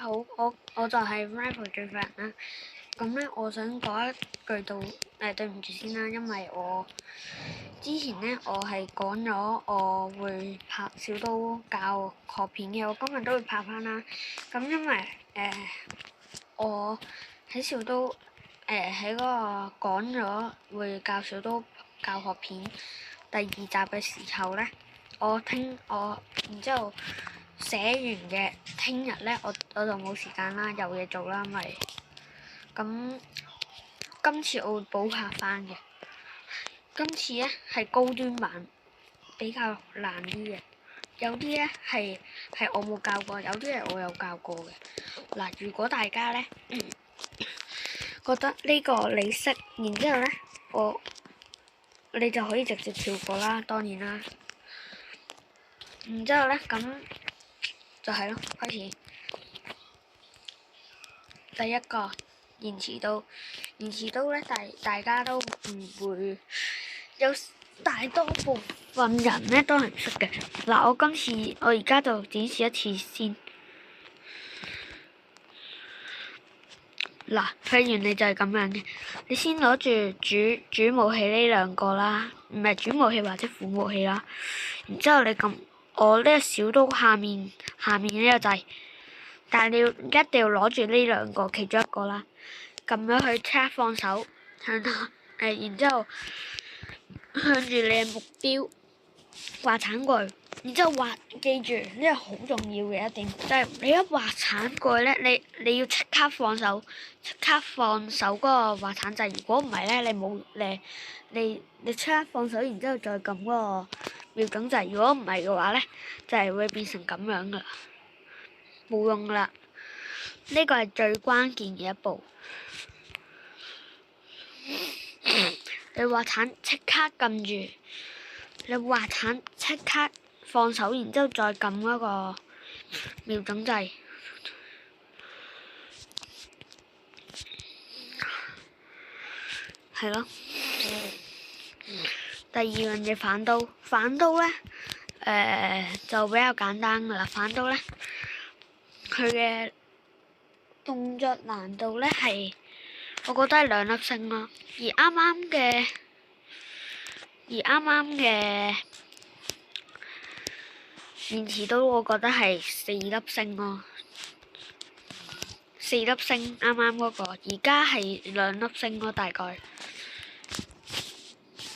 好，我就係 Rival 最快人啦。咁咧，我想講一句對唔住先啦，因為我之前咧我係講咗我會拍小刀教學片嘅，我今日都會拍翻啦。咁因為我喺小刀喺嗰個講咗會教小刀教學片第2集嘅時候咧，然之後寫完嘅聽日咧，我就冇時間啦，有嘢做啦，因為咁今次我會補拍翻嘅。今次咧係高端版，比較難啲嘅，有啲咧係我冇教過，有啲係我有教過嘅。嗱，如果大家咧覺得呢個你識，然之後咧你就可以直接跳過啦，當然啦。然之後咧咁就係咯，開始。第一個延遲刀咧，大家都唔會，有大多部分人咧都係唔識嘅。嗱，我而家就展示一次先。嗱，佢原理就係咁樣嘅，你先攞住主武器呢2個啦，唔係主武器或者副武器啦。然之後你撳我呢個小刀下面呢個掣，但係你一定要攞住呢2個其中一個啦，撳咗佢即刻放手，然之後向住你嘅目標滑鏟過去，然之後記住呢個好重要嘅一點，就係你一滑鏟過去咧，你要即刻放手嗰個滑鏟掣。如果唔係咧，你即刻放手，然之後再撳嗰個瞄準掣。如果唔係嘅話咧，就係會變成咁樣噶啦，冇用噶啦。呢個係最關鍵嘅一步。你滑鏟即刻撳住，你滑鏟即刻放手，然之後再撳嗰個瞄準掣。係咯。第二樣嘢反刀咧，就比較簡單噶啦。反刀咧，佢嘅動作難度咧係，我覺得係2粒星咯。而啱啱嘅延遲刀，我覺得係4粒星咯。4粒星啱啱嗰個，而家係2粒星咯，大概。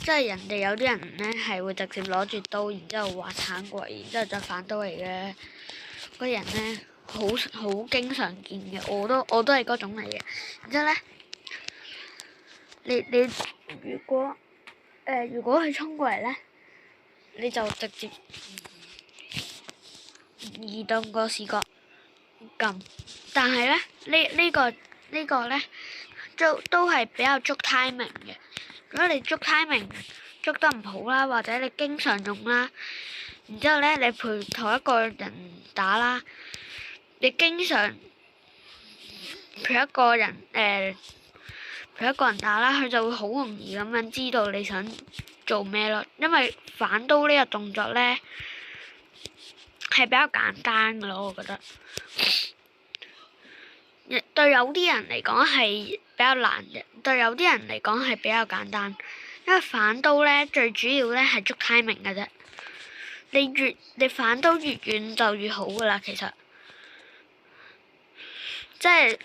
即係人哋有啲人咧係會直接攞住刀，然之後滑鏟過嚟，然之後再反刀嚟嘅。嗰人咧好經常見嘅，我都係嗰種嚟嘅。然之後咧，你如果佢衝過嚟咧，你就直接移動個視角撳。但係咧呢個咧都係比較捉 timing 嘅。如果你捉 timing 捉得唔好啦，或者你經常用啦，然之後咧你陪同一個人打啦，你經常陪一個人打啦，佢就會好容易咁樣知道你想做咩咯。因為反刀呢個動作咧係比較簡單嘅咯，我覺得。對有啲人嚟講係比較難嘅，對有啲人嚟講係比較簡單。因為反刀咧最主要咧係捉 timing 嘅啫。你反刀越遠就越好噶啦，其實。即係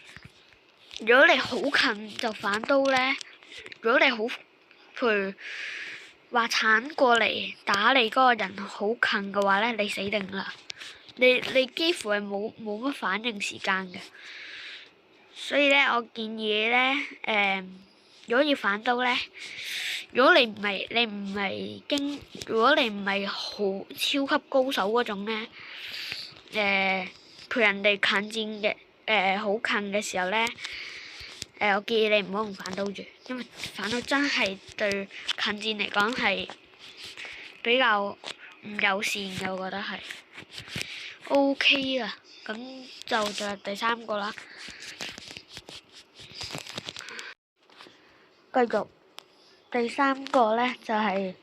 如果你好近就反刀咧，如果你好滑鏟過嚟打你嗰個人好近嘅話咧，你死定啦！你幾乎係冇乜反應時間嘅。所以咧，我建議咧，如果要反刀咧，如果你唔係好超級高手嗰種咧，陪人哋近戰嘅，好近嘅時候咧，我建議你唔好用反刀住，因為反刀真係對近戰嚟講係比較唔友善嘅，我覺得係。OK 啦，咁就進入第3個啦。繼續第3個咧就係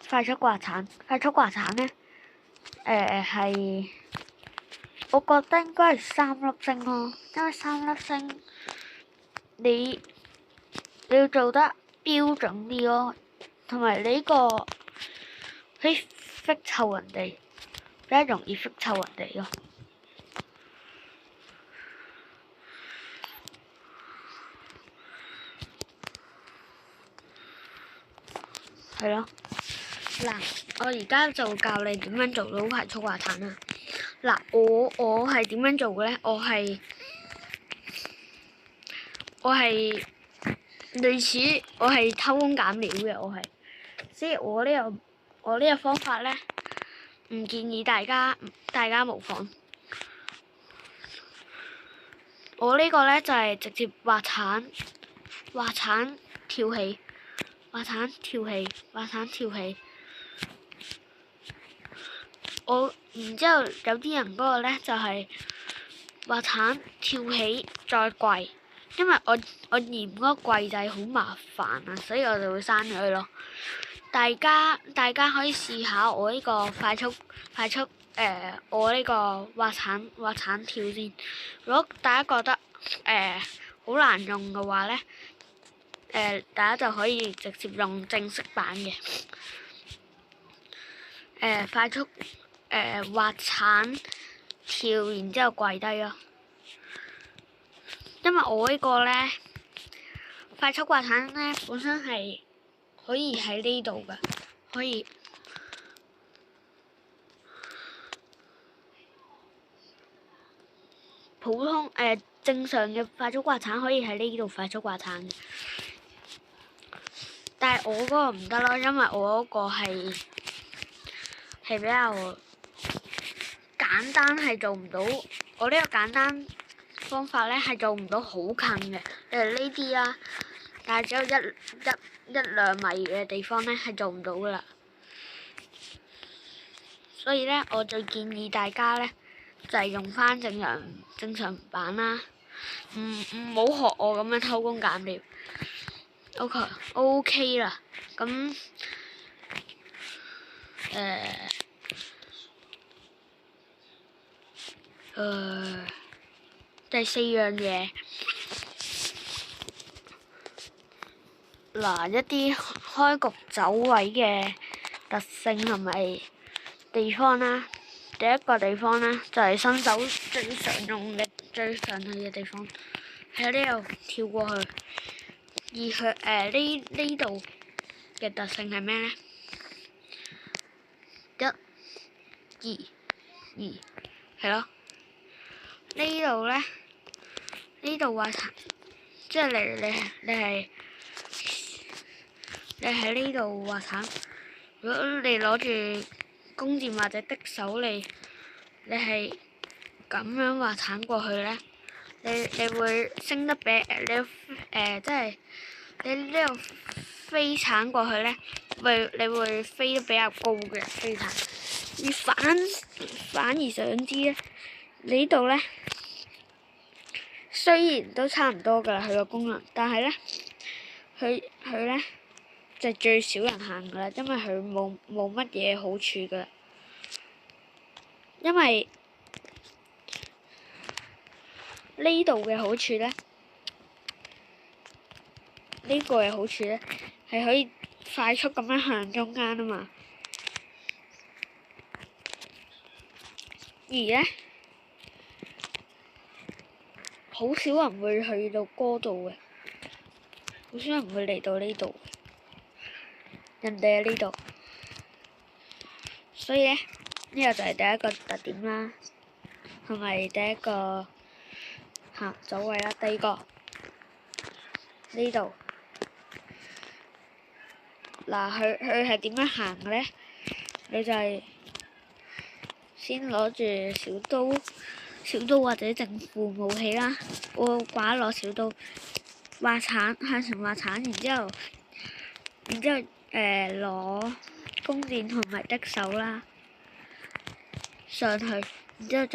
快速滑鏟。快速滑鏟咧，係我覺得應該係3粒星咯，因為3粒星你要做得標準啲咯，同埋你呢個可以逼湊人哋，比較容易逼湊人哋咯。係咯，嗱，我而家就教你點樣做到排速滑毯啦。嗱，我係點樣做嘅咧？我係類似我係偷工減料嘅，所以我呢個方法咧，唔建議大家模仿。我呢個咧就係直接滑鏟跳起。滑鏟跳起，然之後有啲人嗰個咧就係滑鏟跳起再跪，因為我嫌嗰個跪掣好麻煩啊，所以我就會刪咗佢咯。大家可以試下我呢個快速我呢個滑鏟跳先。如果大家覺得好難用嘅話咧，大家就可以直接用正式版嘅快速滑鏟跳，然之後跪低咯。因為我呢個咧快速滑鏟咧本身係可以喺呢度㗎，可以普通正常嘅快速滑鏟可以喺呢度快速滑鏟。但係我嗰個唔得咯，因為我嗰個係比較簡單，係做唔到。我呢個簡單方法咧係做唔到好近嘅，呢啲啦，但係只有一兩米嘅地方咧係做唔到噶啦。所以咧，我最建議大家咧就係用翻正常版啦，唔好學我咁樣偷工減料。OK 啦，咁第4樣嘢，嗱，一啲開局走位嘅特性同埋地方啦。第一個地方咧就係新手最常去嘅地方，喺呢度跳過去。而佢呢度嘅特性係咩咧？1、2，係咯。呢度滑鏟，即係你喺呢度滑鏟。如果你攞住弓箭或者的手，你係咁樣滑鏟過去咧，你會升得比即係你呢度飛鏟過去咧，你會飛得比較高嘅飛鏟。而反而想知咧，呢度咧雖然都差唔多㗎啦，佢個功能，但係咧佢咧就最少人行㗎啦，因為佢冇乜嘢好處㗎啦。因為呢度嘅好處咧，呢個嘅好處咧係可以快速咁樣向中間啊嘛。而咧，好少人會去到嗰度嘅，好少人會嚟到呢度，人哋喺呢度，所以咧呢個就係第一個特點啦，同埋第一個走位啦。第二個呢度，嗱，佢係點樣行嘅咧？你就係先攞住小刀或者正負武器啦。我掛落小刀，向前滑鏟，然之後攞弓箭同埋的手啦上去，然之後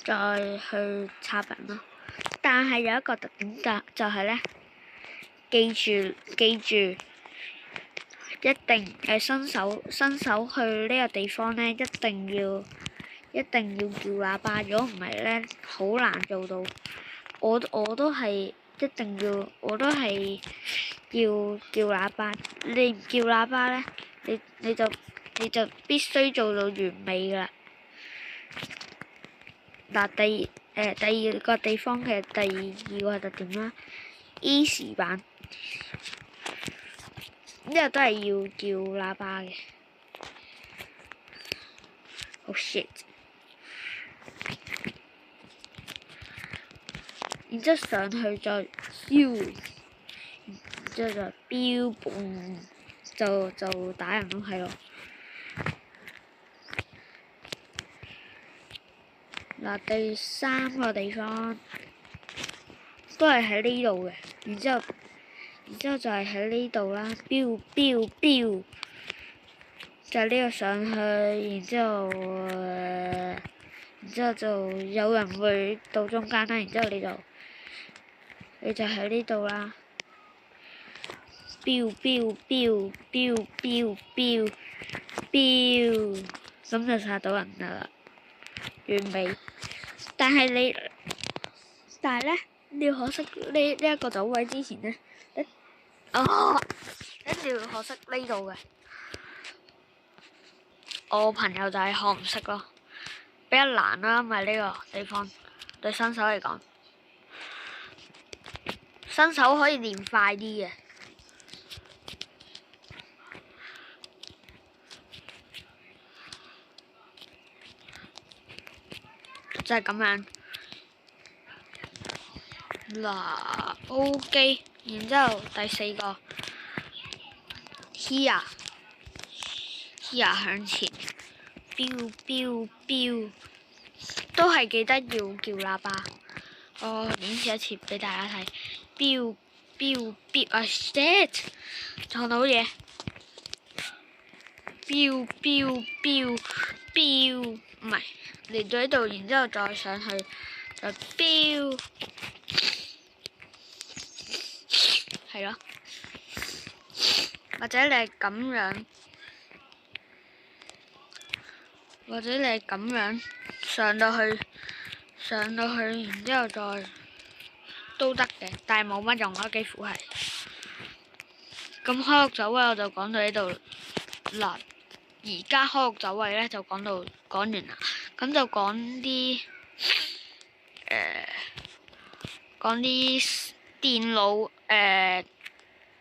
再去插人咯。但係有一個特點就係咧，記住。一定新手去呢個地方咧，一定一定要叫喇叭，如果唔係咧，好難做到。我都係一定要，我都係要叫喇叭。你唔叫喇叭咧，你就必須做到完美㗎啦。嗱，第二個地方嘅第二個特點啦，easy 版，呢個都係要叫喇叭嘅。Oh shit！ 然之後上去再燒，然之後就標本就打人咯，係咯。嗱，第三個地方都係喺呢度嘅，然之後就係喺呢度啦，標，就係呢個上去，然之後就有人會到中間啦，然之後你就喺呢度啦，標，咁就殺到人㗎啦，完美。但係咧，你要學識呢一個走位之前咧，一定要學識呢度嘅。我朋友就係學唔識咯，比較難啦，因為呢個地方對新手嚟講，新手可以練快啲嘅。就係咁樣。嗱，OK，然之後第四個 here 向前，標，都係記得要叫喇叭。我演示一次俾大家睇，標啊 shit， 撞到嘢，標，唔係嚟到呢度，然之後再上去就標，係咯，或者你係咁樣上到去，然之後再都得嘅，但係冇乜用咯，幾乎係。咁開屋走位我就講到呢度嗱，而家開屋走位咧就講完啦，咁就講啲電腦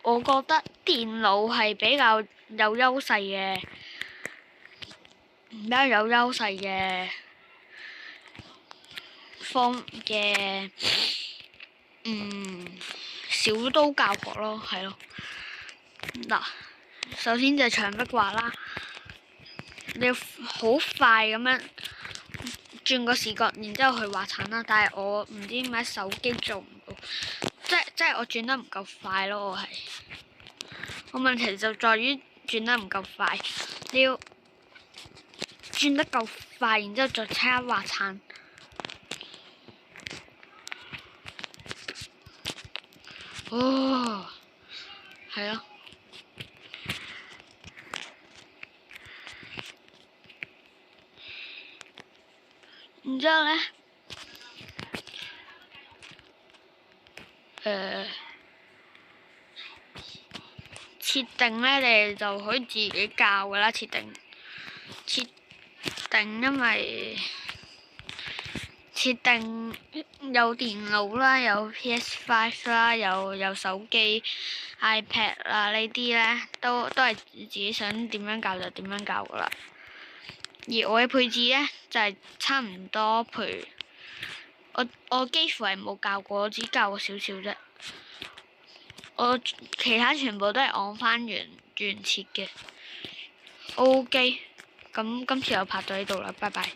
我覺得電腦係比較有優勢小刀教學咯，係咯。嗱，首先就係牆壁畫啦，你要好快咁樣轉個視角，然之後去畫橙啦。但係我唔知點解手機做唔到，即係我轉得唔夠快咯。我問題就在於轉得唔夠快，你要轉得夠快，然之後再即刻畫橙。哦，係咯。然之後咧，設定咧，你哋就可以自己教㗎啦。設定，因為設定有電腦啦，有 PS5 啦，有手機、iPad 啦，呢啲咧都係自己想點樣教就點樣教㗎啦。而我嘅配置咧就係差唔多，譬如我幾乎係冇教過，我只教過少少啫。我其他全部都係按翻原設嘅。OK，咁今次就拍到呢度啦，拜拜。